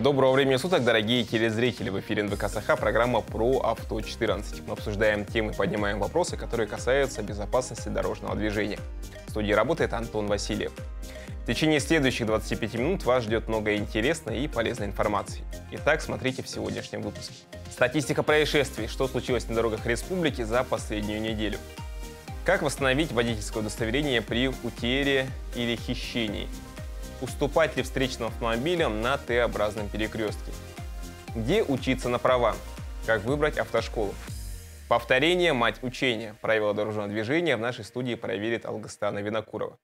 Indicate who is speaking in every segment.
Speaker 1: Доброго времени суток, дорогие телезрители! В эфире НВК Саха, программа про авто 14. Мы обсуждаем темы, поднимаем вопросы, которые касаются безопасности дорожного движения. В студии работает Антон Васильев. В течение следующих 25 минут вас ждет много интересной и полезной информации. Итак, смотрите в сегодняшнем выпуске. Статистика происшествий. Что случилось на дорогах республики за последнюю неделю? Как восстановить водительское удостоверение при утере или хищении? Уступать ли встречным автомобилям на Т-образном перекрестке? Где учиться на права? Как выбрать автошколу? Повторение – мать учения. Правила дорожного движения в нашей студии проверит Алгыстана Винокурова.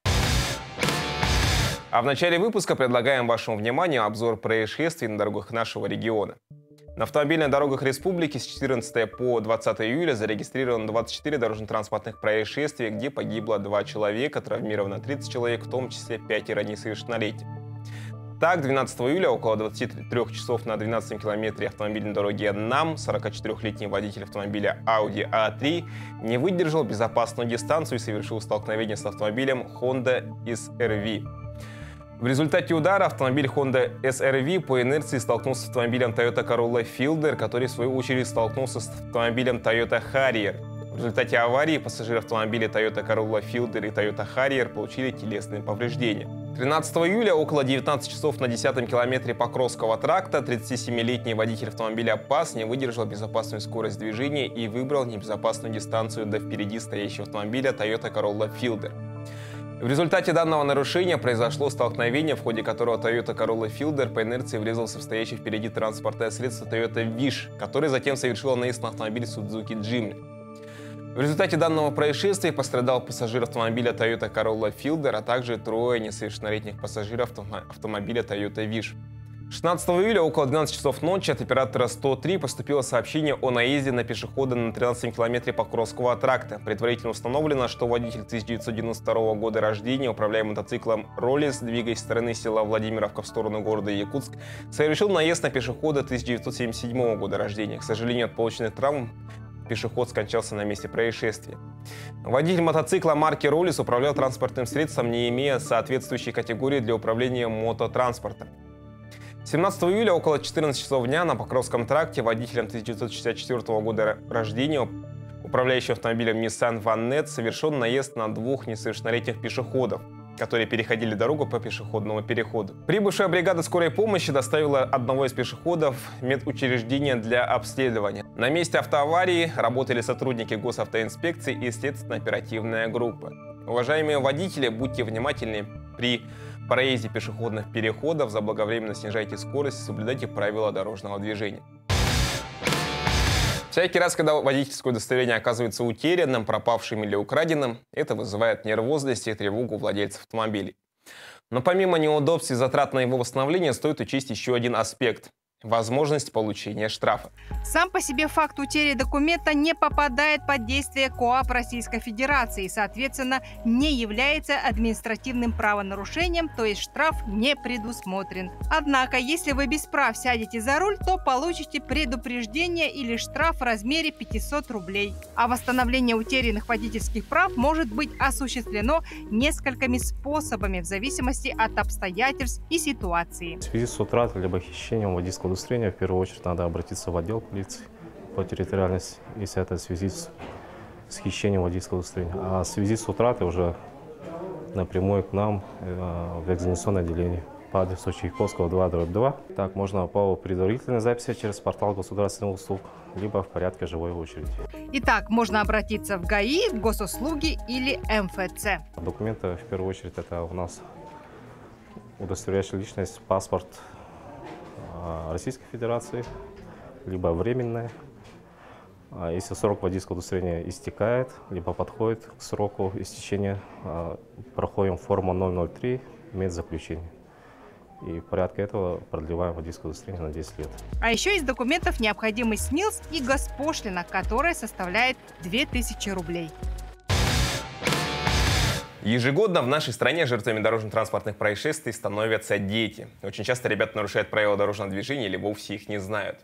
Speaker 1: А в начале выпуска предлагаем вашему вниманию обзор происшествий на дорогах нашего региона. На автомобильных дорогах республики с 14 по 20 июля зарегистрировано 24 дорожно-транспортных происшествия, где погибло 2 человека, травмировано 30 человек, в том числе 5 несовершеннолетних. Так, 12 июля около 23 часов на 12 километре автомобильной дороги НАМ 44-летний водитель автомобиля Audi A3 не выдержал безопасную дистанцию и совершил столкновение с автомобилем Honda SR-V. В результате удара автомобиль Honda SR-V по инерции столкнулся с автомобилем Toyota Corolla Fielder, который в свою очередь столкнулся с автомобилем Toyota Harrier. В результате аварии пассажиры автомобиля Toyota Corolla Fielder и Toyota Harrier получили телесные повреждения. 13 июля около 19 часов на 10-м километре Покровского тракта 37-летний водитель автомобиля PAS не выдержал безопасную скорость движения и выбрал небезопасную дистанцию до впереди стоящего автомобиля Toyota Corolla Fielder. В результате данного нарушения произошло столкновение, в ходе которого Toyota Corolla Fielder по инерции врезался в стоящее впереди транспортное средство Toyota Wish, который затем совершил наезд на автомобиль Suzuki Jimny. В результате данного происшествия пострадал пассажир автомобиля Toyota Corolla Fielder, а также 3 несовершеннолетних пассажиров автомобиля Toyota Wish. 16 июля около 12 часов ночи от оператора 103 поступило сообщение о наезде на пешехода на 13 километре Покровского тракта. Предварительно установлено, что водитель 1992 года рождения, управляя мотоциклом «Роллис», двигаясь с стороны села Владимировка в сторону города Якутск, совершил наезд на пешехода 1977 года рождения. К сожалению, от полученных травм пешеход скончался на месте происшествия. Водитель мотоцикла марки «Роллис» управлял транспортным средством, не имея соответствующей категории для управления мототранспортом. 17 июля около 14 часов дня на Покровском тракте водителем 1964 года рождения, управляющим автомобилем Nissan Vanette, совершен наезд на 2 несовершеннолетних пешеходов, которые переходили дорогу по пешеходному переходу. Прибывшая бригада скорой помощи доставила одного из пешеходов в медучреждение для обследования. На месте автоаварии работали сотрудники госавтоинспекции и следственно-оперативная группа. Уважаемые водители, будьте внимательны при проезде пешеходных переходов, заблаговременно снижайте скорость и соблюдайте правила дорожного движения. Всякий раз, когда водительское удостоверение оказывается утерянным, пропавшим или украденным, это вызывает нервозность и тревогу владельцев автомобилей. Но помимо неудобств и затрат на его восстановление, стоит учесть еще один аспект – возможность получения штрафа.
Speaker 2: Сам по себе факт утери документа не попадает под действие КоАП Российской Федерации и, соответственно, не является административным правонарушением, то есть штраф не предусмотрен. Однако, если вы без прав сядете за руль, то получите предупреждение или штраф в размере 500 рублей. А восстановление утерянных водительских прав может быть осуществлено несколькими способами в зависимости от обстоятельств и ситуации.
Speaker 3: В связи с утратой либо хищением водительского удостоверения, в первую очередь надо обратиться в отдел полиции по территориальности, если это в связи с хищением водительского удостоверения. А в связи с утратой уже напрямую к нам в экзаменационное отделение по адресу Чайковского 2/2. Так, можно по предварительной записи через портал государственных услуг, либо в порядке живой очереди.
Speaker 2: Итак, можно обратиться в ГАИ, в госуслуги или МФЦ.
Speaker 3: Документы, в первую очередь, это у нас удостоверяющая личность, паспорт Российской Федерации, либо временное. Если срок водительского удостоверения истекает, либо подходит к сроку истечения, проходим форму 003, имеет заключение. И в порядке этого продлеваем водительское удостоверение на 10 лет.
Speaker 2: А еще из документов необходимый СНИЛС и госпошлина, которая составляет 2000 рублей.
Speaker 1: Ежегодно в нашей стране жертвами дорожно-транспортных происшествий становятся дети. Очень часто ребята нарушают правила дорожного движения или вовсе их не знают.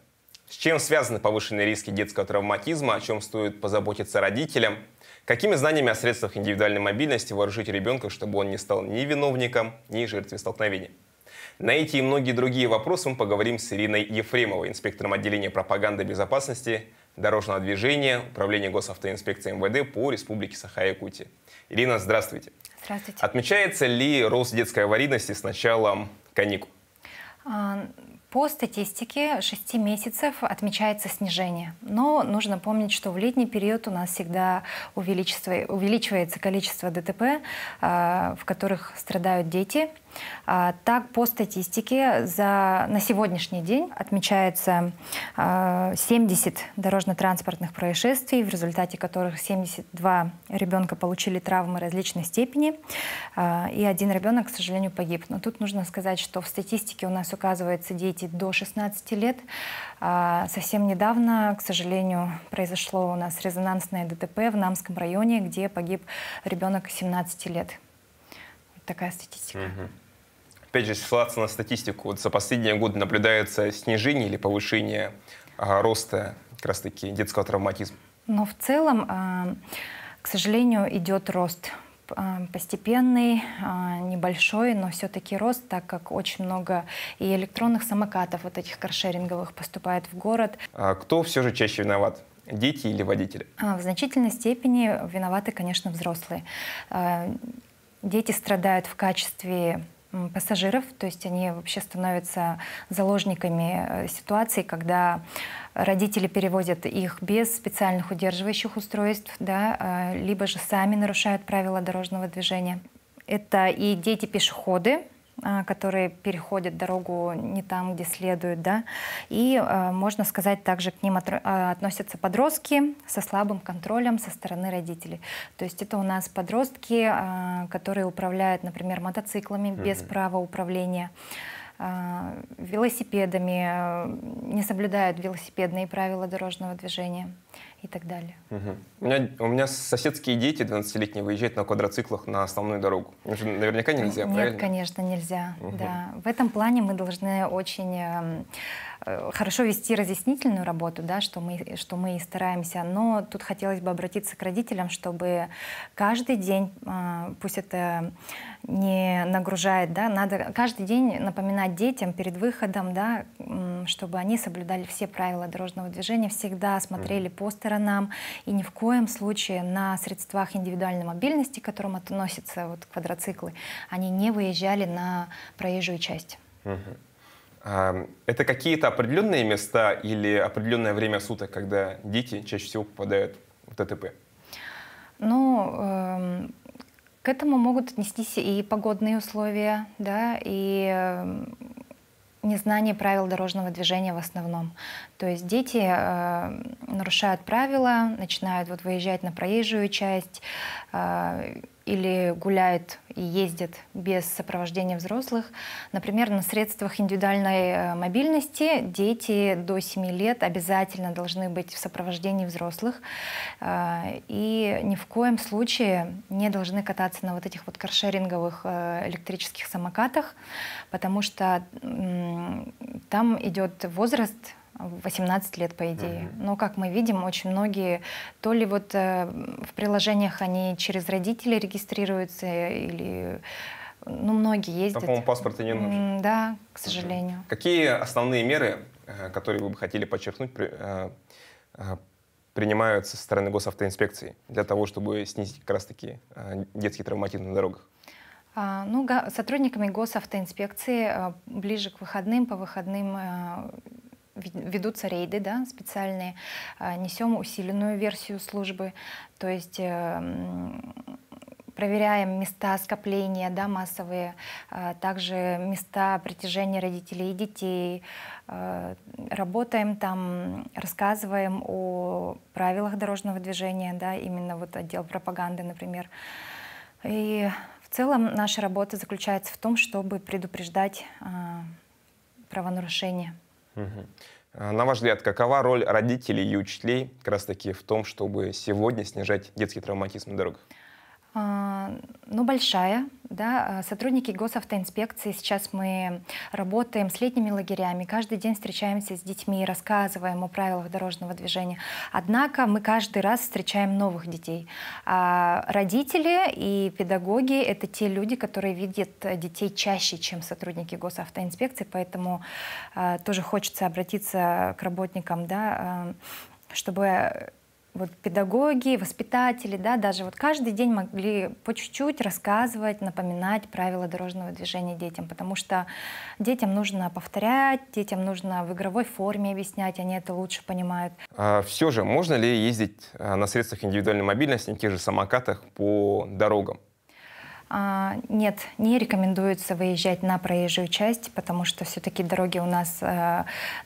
Speaker 1: С чем связаны повышенные риски детского травматизма, о чем стоит позаботиться родителям? Какими знаниями о средствах индивидуальной мобильности вооружить ребенка, чтобы он не стал ни виновником, ни жертвой столкновения? На эти и многие другие вопросы мы поговорим с Ириной Ефремовой, инспектором отделения пропаганды и безопасности дорожного движения Управления госавтоинспекции МВД по Республике Саха-Якутия. Ирина, здравствуйте.
Speaker 4: Здравствуйте.
Speaker 1: Отмечается ли рост детской аварийности с началом каникул?
Speaker 4: По статистике 6 месяцев отмечается снижение. Но нужно помнить, что в летний период у нас всегда увеличивается количество ДТП, в которых страдают дети. Так, по статистике, на сегодняшний день отмечается 70 дорожно-транспортных происшествий, в результате которых 72 ребенка получили травмы различной степени, и 1 ребенок, к сожалению, погиб. Но тут нужно сказать, что в статистике у нас указываются дети до 16 лет. Совсем недавно, к сожалению, произошло у нас резонансное ДТП в Намском районе, где погиб ребенок 17 лет. Вот такая статистика.
Speaker 1: Опять же, если ссылаться на статистику, вот за последние годы наблюдается снижение или повышение роста как раз-таки детского травматизма?
Speaker 4: Но в целом, к сожалению, идет рост. Постепенный, небольшой, но все-таки рост, так как очень много и электронных самокатов, вот этих каршеринговых, поступает в город.
Speaker 1: Кто все же чаще виноват? Дети или водители?
Speaker 4: В значительной степени виноваты, конечно, взрослые. Дети страдают в качестве пассажиров, то есть они вообще становятся заложниками ситуации, когда родители перевозят их без специальных удерживающих устройств, да, либо же сами нарушают правила дорожного движения. Это и дети-пешеходы, которые переходят дорогу не там, где следует, да, и, можно сказать, также к ним относятся подростки со слабым контролем со стороны родителей. То есть это у нас подростки, которые управляют, например, мотоциклами без права управления, велосипедами, не соблюдают велосипедные правила дорожного движения и так далее.
Speaker 1: У меня соседские дети 12-летние выезжают на квадроциклах на основную дорогу. Им же наверняка нельзя,
Speaker 4: Нет,
Speaker 1: правильно?
Speaker 4: конечно, нельзя. Да. В этом плане мы должны очень хорошо вести разъяснительную работу, да, что мы и стараемся. Но тут хотелось бы обратиться к родителям, чтобы каждый день, пусть это не нагружает, да, надо каждый день напоминать детям перед выходом, да, чтобы они соблюдали все правила дорожного движения, всегда смотрели по сторонам и ни в коем случае на средствах индивидуальной мобильности, к которым относятся вот квадроциклы, они не выезжали на проезжую часть.
Speaker 1: Это какие-то определенные места или определенное время суток, когда дети чаще всего попадают в ДТП?
Speaker 4: Ну, к этому могут отнестись и погодные условия, да, и незнание правил дорожного движения в основном. То есть дети нарушают правила, начинают вот выезжать на проезжую часть или гуляют и ездят без сопровождения взрослых. Например, на средствах индивидуальной мобильности дети до 7 лет обязательно должны быть в сопровождении взрослых и ни в коем случае не должны кататься на вот этих вот каршеринговых электрических самокатах, потому что там идет возраст 18 лет, по идее. Но, как мы видим, очень многие, то ли вот в приложениях они через родителей регистрируются, или, ну, многие ездят.
Speaker 1: Там, по-моему, паспорта не нужен.
Speaker 4: Да, к сожалению.
Speaker 1: Какие основные меры, которые вы бы хотели подчеркнуть, принимаются со стороны госавтоинспекции для того, чтобы снизить как раз-таки детский травматизм на дорогах?
Speaker 4: Ну, сотрудниками госавтоинспекции ближе к выходным, по выходным ведутся рейды, да, специальные, несем усиленную версию службы, то есть проверяем места скопления, да, массовые, также места притяжения родителей и детей, работаем там, рассказываем о правилах дорожного движения, да, именно вот отдел пропаганды, например. И в целом наша работа заключается в том, чтобы предупреждать правонарушения.
Speaker 1: На ваш взгляд, какова роль родителей и учителей как раз-таки в том, чтобы сегодня снижать детский травматизм на дорогах?
Speaker 4: Ну, большая. Да, сотрудники госавтоинспекции, сейчас мы работаем с летними лагерями, каждый день встречаемся с детьми, рассказываем о правилах дорожного движения. Однако мы каждый раз встречаем новых детей. А родители и педагоги — это те люди, которые видят детей чаще, чем сотрудники госавтоинспекции, поэтому тоже хочется обратиться к работникам, да, чтобы вот педагоги, воспитатели, да, даже вот каждый день могли по чуть-чуть рассказывать, напоминать правила дорожного движения детям, потому что детям нужно повторять, детям нужно в игровой форме объяснять, они это лучше понимают.
Speaker 1: Все же, можно ли ездить на средствах индивидуальной мобильности, на тех же самокатах по дорогам?
Speaker 4: Нет, не рекомендуется выезжать на проезжую часть, потому что все-таки дороги у нас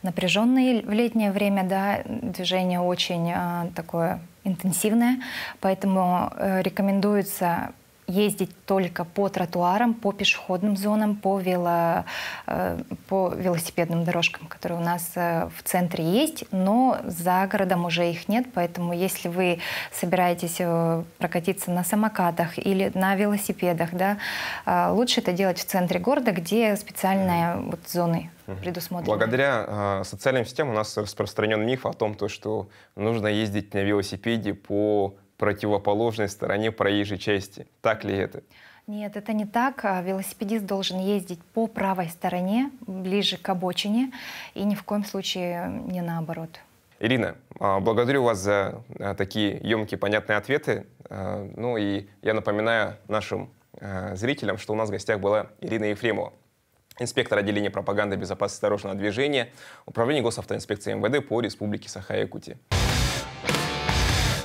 Speaker 4: напряженные в летнее время, да, движение очень такое интенсивное, поэтому рекомендуется ездить только по тротуарам, по пешеходным зонам, по велосипедным дорожкам, которые у нас в центре есть, но за городом уже их нет, поэтому если вы собираетесь прокатиться на самокатах или на велосипедах, да, лучше это делать в центре города, где специальные вот зоны предусмотрены.
Speaker 1: Благодаря социальным сетям у нас распространен миф о том, что нужно ездить на велосипеде по противоположной стороне проезжей части. Так ли это?
Speaker 4: Нет, это не так. Велосипедист должен ездить по правой стороне, ближе к обочине, и ни в коем случае не наоборот.
Speaker 1: Ирина, благодарю вас за такие емкие, понятные ответы. Ну и я напоминаю нашим зрителям, что у нас в гостях была Ирина Ефремова, инспектор отделения пропаганды и безопасности дорожного движения Управления госавтоинспекции МВД по Республике Саха-Якутия.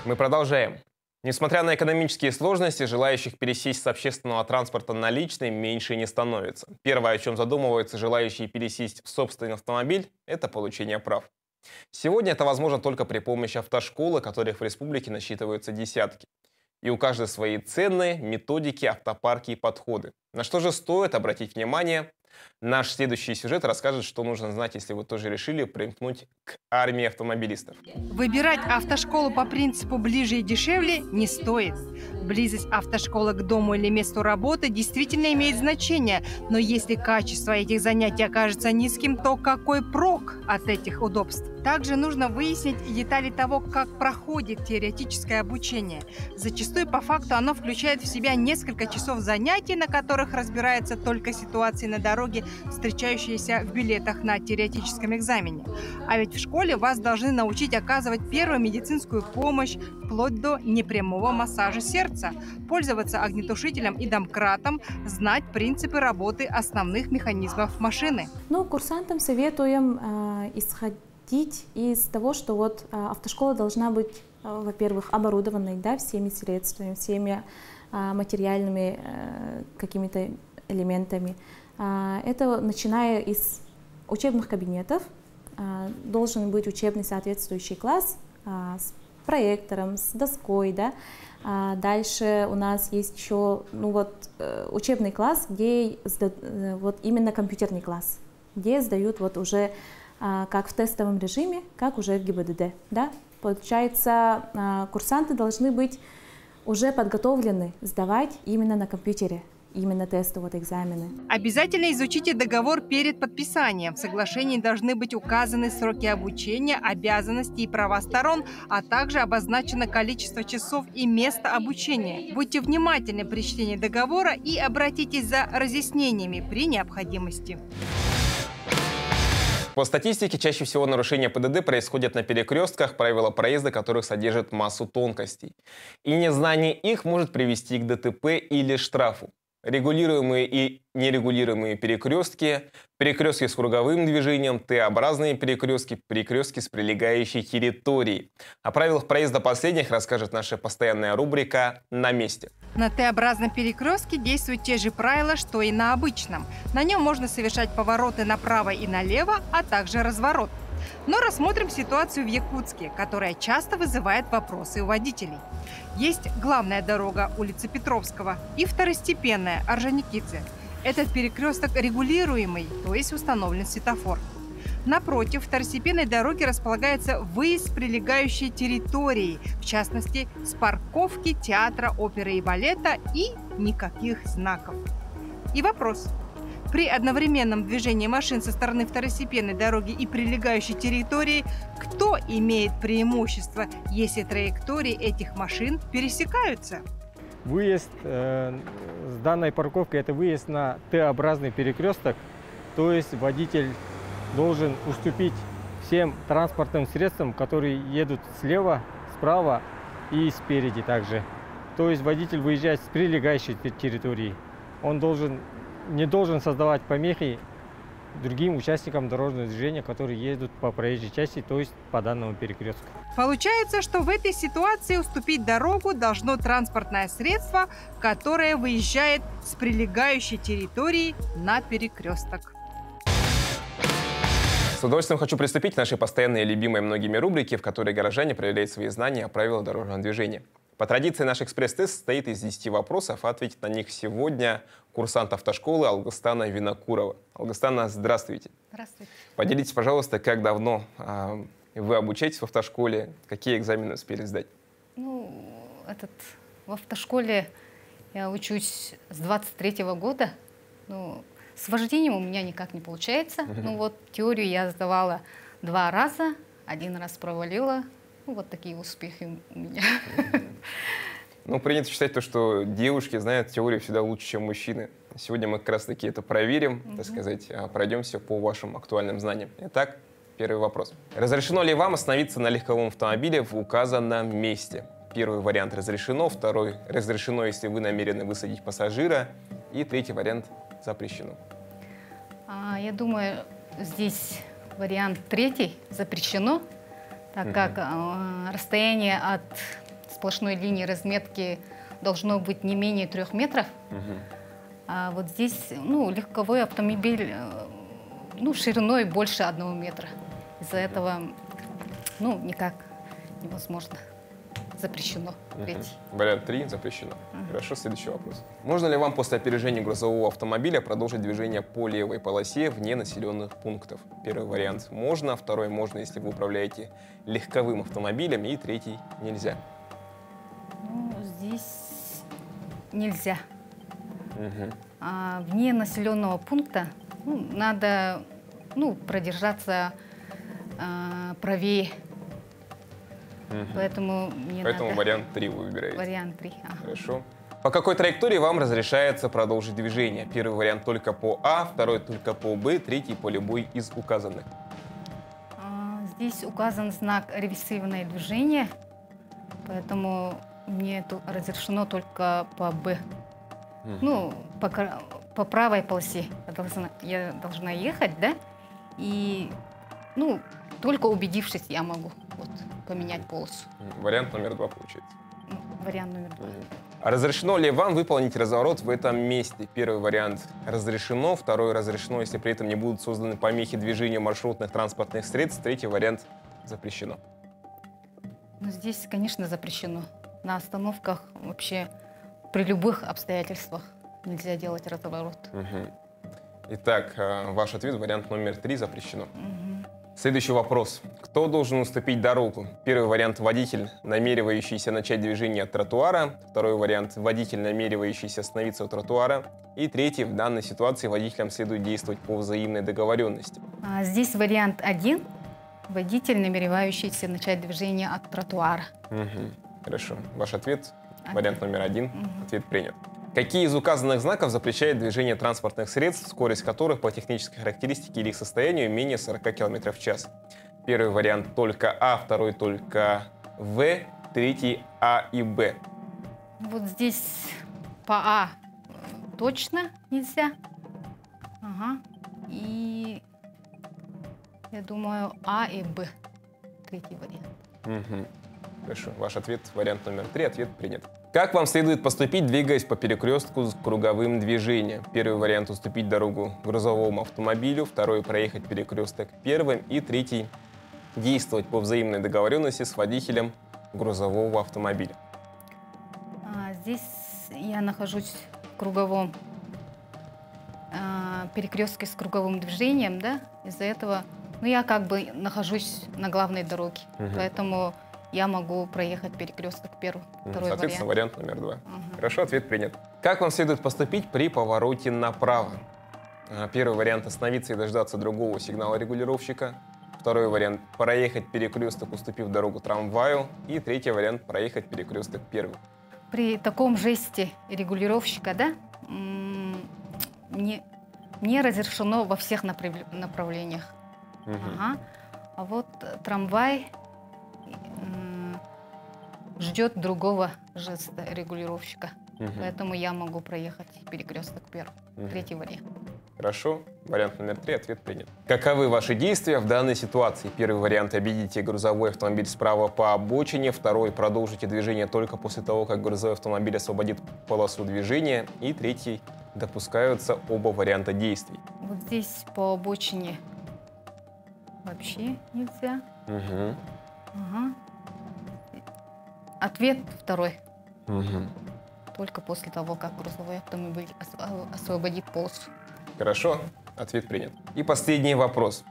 Speaker 1: Мы продолжаем. Несмотря на экономические сложности, желающих пересесть с общественного транспорта на личный меньше не становится. Первое, о чем задумываются желающие пересесть в собственный автомобиль, это получение прав. Сегодня это возможно только при помощи автошколы, которых в республике насчитываются десятки. И у каждой свои цены, методики, автопарки и подходы. На что же стоит обратить внимание? Наш следующий сюжет расскажет, что нужно знать, если вы тоже решили примкнуть к армии автомобилистов.
Speaker 2: Выбирать автошколу по принципу «ближе и дешевле» не стоит. Близость автошколы к дому или месту работы действительно имеет значение, но если качество этих занятий окажется низким, то какой прок от этих удобств? Также нужно выяснить детали того, как проходит теоретическое обучение. Зачастую по факту оно включает в себя несколько часов занятий, на которых разбираются только ситуации на дороге, встречающиеся в билетах на теоретическом экзамене. А ведь в школе вас должны научить оказывать первую медицинскую помощь, вплоть до непрямого массажа сердца, пользоваться огнетушителем и домкратом, знать принципы работы основных механизмов машины.
Speaker 5: Ну, курсантам советуем исходить из того, что вот автошкола должна быть, во-первых, оборудованной, да, всеми средствами, всеми материальными какими-то элементами. Это начиная из учебных кабинетов, должен быть учебный соответствующий класс с проектором, с доской, да. Дальше у нас есть еще учебный класс, где вот именно компьютерный класс, где сдают вот уже как в тестовом режиме, как уже в ГИБДД. Да? Получается, курсанты должны быть уже подготовлены сдавать именно на компьютере, именно тесты, вот экзамены.
Speaker 2: Обязательно изучите договор перед подписанием. В соглашении должны быть указаны сроки обучения, обязанности и права сторон, а также обозначено количество часов и место обучения. Будьте внимательны при чтении договора и обратитесь за разъяснениями при необходимости.
Speaker 1: По статистике, чаще всего нарушения ПДД происходят на перекрестках, правила проезда которых содержат массу тонкостей. И незнание их может привести к ДТП или штрафу. Регулируемые и нерегулируемые перекрестки, перекрестки с круговым движением, Т-образные перекрестки, перекрестки с прилегающей территорией. О правилах проезда последних расскажет наша постоянная рубрика «На месте».
Speaker 2: На Т-образном перекрестке действуют те же правила, что и на обычном. На нем можно совершать повороты направо и налево, а также разворот. Но рассмотрим ситуацию в Якутске, которая часто вызывает вопросы у водителей. Есть главная дорога улицы Петровского и второстепенная Орджоникидзе. Этот перекресток регулируемый, то есть установлен светофор. Напротив второстепенной дороги располагается выезд с прилегающей территории, в частности, с парковки театра оперы и балета, и никаких знаков. И вопрос. При одновременном движении машин со стороны второстепенной дороги и прилегающей территории, кто имеет преимущество, если траектории этих машин пересекаются?
Speaker 6: Выезд с данной парковки – это выезд на Т-образный перекресток, то есть водитель должен уступить всем транспортным средствам, которые едут слева, справа и спереди также. То есть водитель выезжает с прилегающей территории. Он не должен создавать помехи другим участникам дорожного движения, которые едут по проезжей части, то есть по данному перекрестку.
Speaker 2: Получается, что в этой ситуации уступить дорогу должно транспортное средство, которое выезжает с прилегающей территории на перекресток.
Speaker 1: С удовольствием хочу приступить к нашей постоянной и любимой многими рубрике, в которой горожане проверяют свои знания о правилах дорожного движения. По традиции наш экспресс-тест состоит из 10 вопросов, а ответит на них сегодня курсант автошколы Алгыстана Винокурова. Алгыстана, здравствуйте.
Speaker 4: Здравствуйте.
Speaker 1: Поделитесь, пожалуйста, как давно вы обучаетесь в автошколе, какие экзамены успели сдать?
Speaker 4: В автошколе я учусь с 23-го года. С вождением у меня никак не получается. Теорию я сдавала 2 раза, 1 раз провалила. Вот такие успехи у меня.
Speaker 1: Принято считать то, что девушки знают теорию всегда лучше, чем мужчины. Сегодня мы как раз-таки это проверим, так сказать, пройдемся по вашим актуальным знаниям. Итак, первый вопрос. Разрешено ли вам остановиться на легковом автомобиле в указанном месте? Первый вариант разрешено, второй разрешено, если вы намерены высадить пассажира, и третий вариант запрещено.
Speaker 4: Я думаю, здесь вариант третий запрещено, так как расстояние от сплошной линии разметки должно быть не менее 3 метров. А вот здесь легковой автомобиль шириной больше 1 метра. Из-за этого никак невозможно. Запрещено.
Speaker 1: Вариант 3 запрещено. Хорошо, следующий вопрос. Можно ли вам после опережения грузового автомобиля продолжить движение по левой полосе вне населенных пунктов? Первый вариант можно, второй можно, если вы управляете легковым автомобилем, и третий нельзя.
Speaker 4: Здесь нельзя. Вне населенного пункта надо продержаться правее. Поэтому
Speaker 1: вариант 3 вы выбираете.
Speaker 4: Вариант 3.
Speaker 1: Хорошо. По какой траектории вам разрешается продолжить движение? Первый вариант только по А, второй только по Б, третий по любой из указанных.
Speaker 4: Здесь указан знак реверсивное движение, поэтому мне разрешено только по Б. По правой полосе я должна ехать, да? И только убедившись, я могу поменять полосу.
Speaker 1: Вариант номер 2 получается.
Speaker 4: Вариант номер 2.
Speaker 1: А разрешено ли вам выполнить разворот в этом месте? Первый вариант разрешено, второй разрешено, если при этом не будут созданы помехи движения маршрутных транспортных средств, третий вариант запрещено.
Speaker 4: Здесь, конечно, запрещено. На остановках вообще при любых обстоятельствах нельзя делать разворот.
Speaker 1: Итак, ваш ответ, вариант номер 3, запрещено. Следующий вопрос. Кто должен уступить дорогу? Первый вариант – водитель, намеревающийся начать движение от тротуара. Второй вариант – водитель, намеревающийся остановиться у тротуара. И третий – в данной ситуации водителям следует действовать по взаимной договоренности.
Speaker 4: Здесь вариант 1 – водитель, намеревающийся начать движение от тротуара.
Speaker 1: Хорошо. Ваш ответ – вариант номер 1. Ответ принят. Какие из указанных знаков запрещает движение транспортных средств, скорость которых по технической характеристике или их состоянию менее 40 км в час? Первый вариант только А, второй только В, третий А и Б.
Speaker 4: Вот здесь по А точно нельзя. И я думаю А и Б. Третий вариант.
Speaker 1: Хорошо. Ваш ответ, вариант номер 3, ответ принят. Как вам следует поступить, двигаясь по перекрестку с круговым движением? Первый вариант – уступить дорогу грузовому автомобилю, второй – проехать перекресток первым, и третий – действовать по взаимной договоренности с водителем грузового автомобиля.
Speaker 4: Здесь я нахожусь в круговом перекрестке с круговым движением, да? Из-за этого
Speaker 7: Ну, я как бы нахожусь на главной дороге, поэтому я могу проехать перекресток первый, второй
Speaker 1: Соответственно, вариант номер 2.
Speaker 7: Угу.
Speaker 1: Хорошо, ответ принят. Как вам следует поступить при повороте направо? Первый вариант — остановиться и дождаться другого сигнала регулировщика. Второй вариант — проехать перекресток, уступив дорогу трамваю. И третий вариант — проехать перекресток первый.
Speaker 7: При таком жесте регулировщика, да, мне разрешено во всех направлениях. Ага. А вот трамвай ждет другого жеста регулировщика. Поэтому я могу проехать перекресток первый. Третий вариант.
Speaker 1: Хорошо. Вариант номер 3. Ответ принят. Каковы ваши действия в данной ситуации? Первый вариант — объедите грузовой автомобиль справа по обочине. Второй — продолжите движение только после того, как грузовой автомобиль освободит полосу движения. И третий — допускаются оба варианта действий.
Speaker 7: Вот здесь по обочине вообще нельзя. Ага. Ответ второй. Только после того, как грузовой автомобиль освободит полосу.
Speaker 1: Хорошо, ответ принят. И последний вопрос.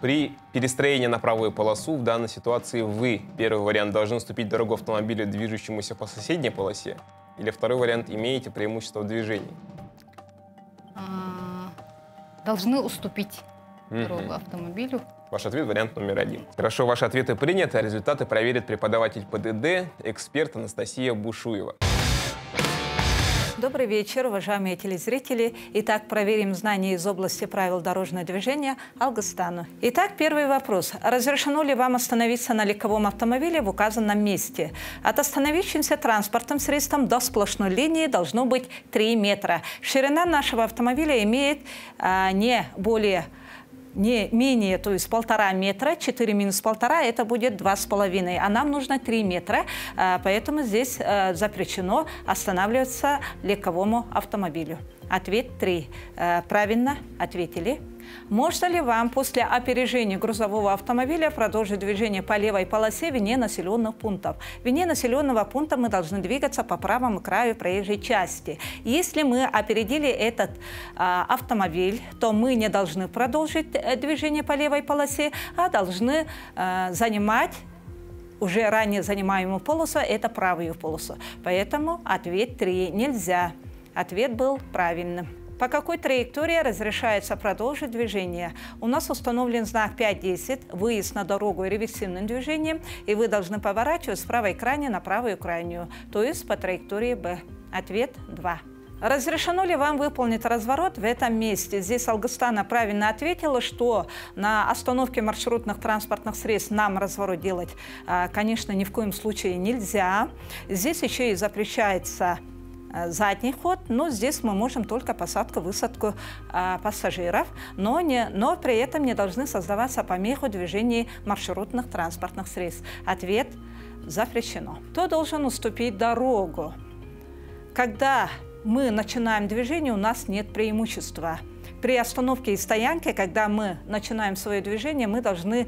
Speaker 1: При перестроении на правую полосу в данной ситуации вы, первый вариант, должны уступить дорогу автомобилю, движущемуся по соседней полосе, или второй вариант, имеете преимущество в движении?
Speaker 7: Должны уступить дорогу автомобилю.
Speaker 1: Ваш ответ — вариант номер 1. Хорошо, ваши ответы приняты, а результаты проверит преподаватель ПДД, эксперт Анастасия Бушуева.
Speaker 8: Добрый вечер, уважаемые телезрители. Итак, проверим знания из области правил дорожного движения Алгыстану. Итак, первый вопрос. Разрешено ли вам остановиться на легковом автомобиле в указанном месте? От остановившимся транспортным средством до сплошной линии должно быть 3 метра. Ширина нашего автомобиля имеет не менее, то есть 1,5 метра, 4 минус 1,5, это будет 2,5, а нам нужно 3 метра, поэтому здесь запрещено останавливаться легковому автомобилю. Ответ 3. Правильно ответили. Можно ли вам после опережения грузового автомобиля продолжить движение по левой полосе вне населенных пунктов? Вне населенного пункта мы должны двигаться по правому краю проезжей части. Если мы опередили этот автомобиль, то мы не должны продолжить движение по левой полосе, а должны занимать уже ранее занимаемую полосу, это правую полосу. Поэтому ответ 3. Нельзя. Ответ был правильным. По какой траектории разрешается продолжить движение? У нас установлен знак 5.10, выезд на дорогу реверсивным движением, и вы должны поворачивать с правой крайней на правую крайнюю, то есть по траектории Б. Ответ 2. Разрешено ли вам выполнить разворот в этом месте? Здесь Алгыстана правильно ответила, что на остановке маршрутных транспортных средств нам разворот делать, конечно, ни в коем случае нельзя. Здесь еще и запрещается задний ход, но здесь мы можем только посадку-высадку пассажиров, но при этом не должны создаваться помехи в движении маршрутных транспортных средств. Ответ – запрещено. Кто должен уступить дорогу? Когда мы начинаем движение, у нас нет преимущества. При остановке и стоянке, когда мы начинаем свое движение, мы должны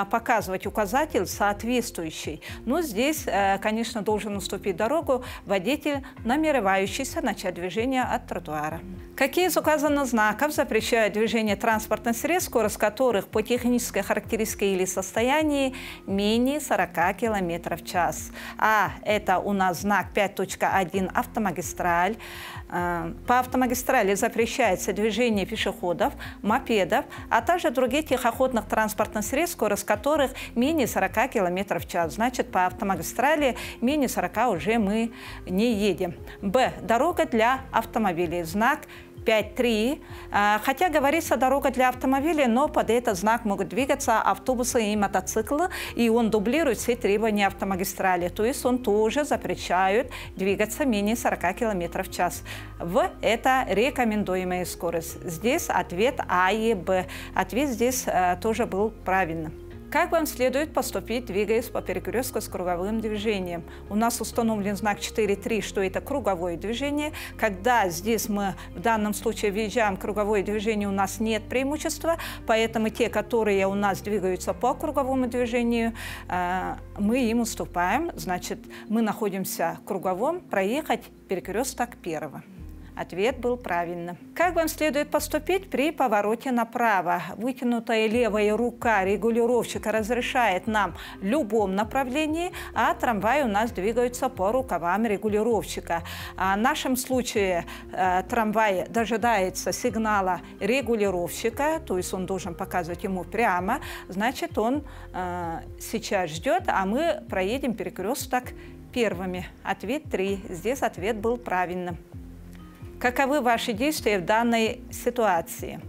Speaker 8: показывать указатель соответствующий. Но здесь, конечно, должен уступить дорогу водитель, намеревающийся начать движение от тротуара. Какие из указанных знаков запрещают движение транспортных средств, скорость которых по технической характеристике или состоянии менее 40 км в час? Это у нас знак 5.1 автомагистраль. По автомагистрали запрещается движение пешеходов, мопедов, а также других тихоходных транспортных средств, скорость которых менее 40 км в час. Значит, по автомагистрали менее 40 уже мы не едем. Б. Дорога для автомобилей. Знак 5.3. Хотя говорится дорога для автомобилей, но под этот знак могут двигаться автобусы и мотоциклы, и он дублирует все требования автомагистрали. То есть он тоже запрещает двигаться менее 40 км в час. В – это рекомендуемая скорость. Здесь ответ А и Б. Ответ здесь тоже был правильным. Как вам следует поступить, двигаясь по перекрестку с круговым движением? У нас установлен знак 4.3, что это круговое движение. Когда здесь мы в данном случае въезжаем в круговое движение, у нас нет преимущества, поэтому те, которые у нас двигаются по круговому движению, мы им уступаем. Значит, мы находимся в круговом, проехать перекресток первого. Ответ был правильным. Как вам следует поступить при повороте направо? Вытянутая левая рука регулировщика разрешает нам в любом направлении, а трамвай у нас двигается по рукавам регулировщика. В нашем случае трамвай дожидается сигнала регулировщика, то есть он должен показывать ему прямо, значит, он сейчас ждет, а мы проедем перекресток первыми. Ответ 3. Здесь ответ был правильным. Каковы ваши действия в данной ситуации?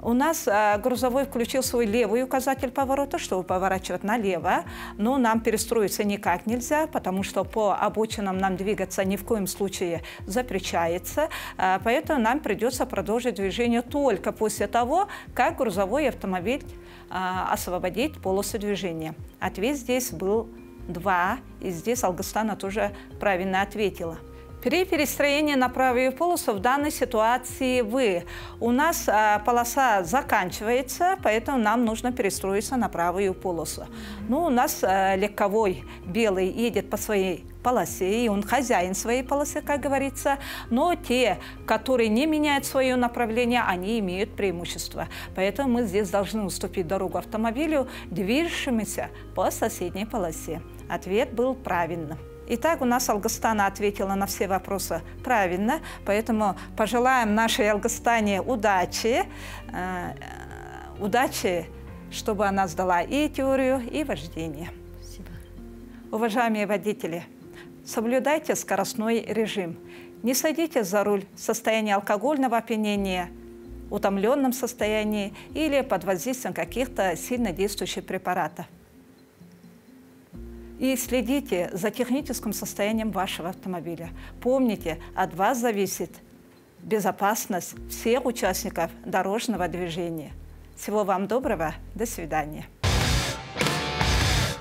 Speaker 8: У нас грузовой включил свой левый указатель поворота, чтобы поворачивать налево, но нам перестроиться никак нельзя, потому что по обочинам нам двигаться ни в коем случае запрещается, поэтому нам придется продолжить движение только после того, как грузовой автомобиль освободит полосу движения. Ответ здесь был 2, и здесь Алгыстана тоже правильно ответила. При перестроении на правую полосу в данной ситуации у нас полоса заканчивается, поэтому нам нужно перестроиться на правую полосу. Ну, у нас легковой белый едет по своей полосе, и он хозяин своей полосы, как говорится, но те, которые не меняют свое направление, они имеют преимущество. Поэтому мы здесь должны уступить дорогу автомобилю, движущемуся по соседней полосе. Ответ был правильным. Итак, у нас Алгыстана ответила на все вопросы правильно, поэтому пожелаем нашей Алгыстане удачи, чтобы она сдала и теорию, и вождение.
Speaker 7: Спасибо.
Speaker 8: Уважаемые водители, соблюдайте скоростной режим. Не садитесь за руль в состоянии алкогольного опьянения, утомленном состоянии или под воздействием каких-то сильно действующих препаратов. И следите за техническим состоянием вашего автомобиля. Помните, от вас зависит безопасность всех участников дорожного движения. Всего вам доброго. До свидания.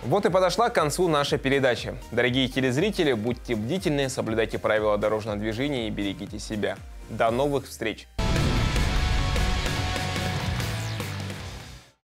Speaker 1: Вот и подошла к концу наша передача. Дорогие телезрители, будьте бдительны, соблюдайте правила дорожного движения и берегите себя. До новых встреч!